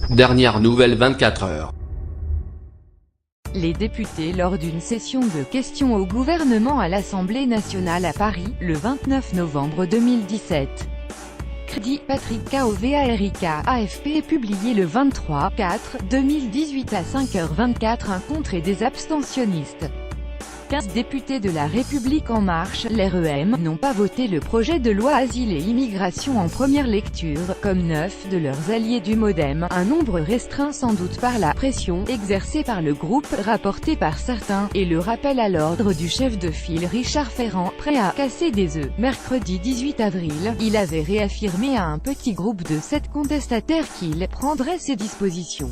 Dernière nouvelle 24 heures. Les députés lors d'une session de questions au gouvernement à l'Assemblée nationale à Paris, le 29 novembre 2017. Crédit Patrick Kovarik AFP publié le 23/4/2018 à 5h24 un contre et des abstentionnistes. 15 députés de La République En Marche, l'REM, n'ont pas voté le projet de loi Asile et Immigration en première lecture, comme 9 de leurs alliés du MoDem, un nombre restreint sans doute par la pression exercée par le groupe, rapporté par certains, et le rappel à l'ordre du chef de file Richard Ferrand, prêt à « casser des œufs ». Mercredi 18 avril, il avait réaffirmé à un petit groupe de 7 contestataires qu'il prendrait ses dispositions.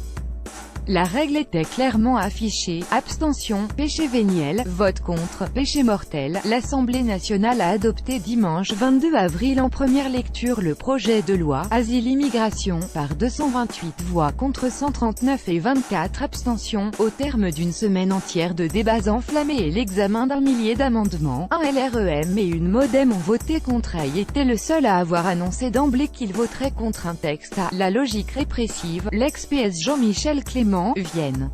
La règle était clairement affichée, abstention, péché véniel, vote contre, péché mortel. L'Assemblée nationale a adopté dimanche 22 avril en première lecture le projet de loi Asile-Immigration, par 228 voix contre 139 et 24 abstentions, au terme d'une semaine entière de débats enflammés et l'examen d'un millier d'amendements. Un LREM et une MoDem ont voté contre. Il était le seul à avoir annoncé d'emblée qu'il voterait contre un texte à la logique répressive. L'ex-PS Jean-Michel Clément, Vienne,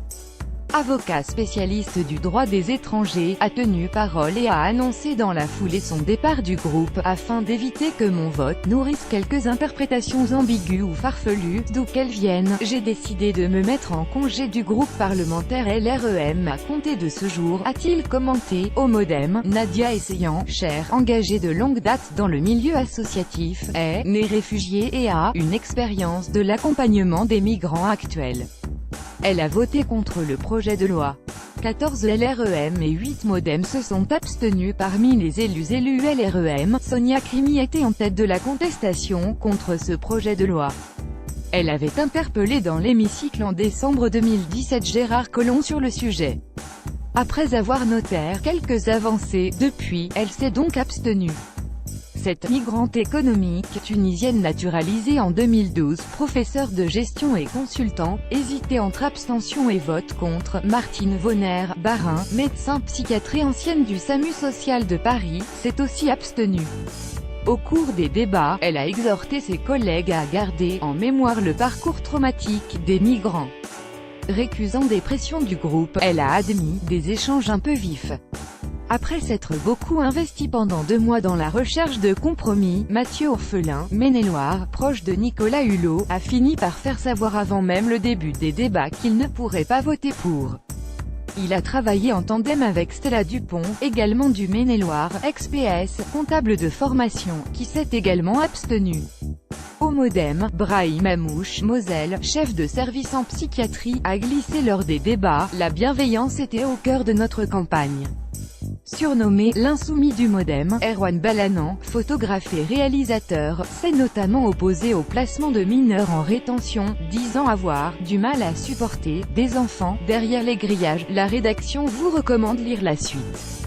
avocat spécialiste du droit des étrangers, a tenu parole et a annoncé dans la foulée son départ du groupe, afin d'éviter que mon vote nourrisse quelques interprétations ambiguës ou farfelues, d'où qu'elles viennent. J'ai décidé de me mettre en congé du groupe parlementaire LREM à compter de ce jour, a-t-il commenté. Au MoDem, Nadia Essayant, chère, engagée de longue date dans le milieu associatif, est née réfugiée et a une expérience de l'accompagnement des migrants actuels. Elle a voté contre le projet de loi. 14 LREM et 8 MoDem se sont abstenus. Parmi les élus LREM, Sonia Crimi était en tête de la contestation contre ce projet de loi. Elle avait interpellé dans l'hémicycle en décembre 2017 Gérard Collomb sur le sujet. Après avoir noté quelques avancées, depuis, elle s'est donc abstenue. Cette migrante économique, tunisienne naturalisée en 2012, professeure de gestion et consultant, hésitait entre abstention et vote contre. Martine Vonner-Barin, médecin psychiatre et ancienne du SAMU social de Paris, s'est aussi abstenue. Au cours des débats, elle a exhorté ses collègues à garder en mémoire le parcours traumatique des migrants. Récusant des pressions du groupe, elle a admis des échanges un peu vifs. Après s'être beaucoup investi pendant 2 mois dans la recherche de compromis, Mathieu Orphelin, Maine-et-Loire, proche de Nicolas Hulot, a fini par faire savoir avant même le début des débats qu'il ne pourrait pas voter pour. Il a travaillé en tandem avec Stella Dupont, également du Maine-et-Loire, ex-PS, comptable de formation, qui s'est également abstenu. Au MoDem, Brahim Amouche, Moselle, chef de service en psychiatrie, a glissé lors des débats « La bienveillance était au cœur de notre campagne ». Surnommé « l'insoumis du MoDem », Erwan Balanan, photographe et réalisateur, s'est notamment opposé au placement de mineurs en rétention, disant avoir « du mal à supporter » des enfants derrière les grillages. La rédaction vous recommande lire la suite.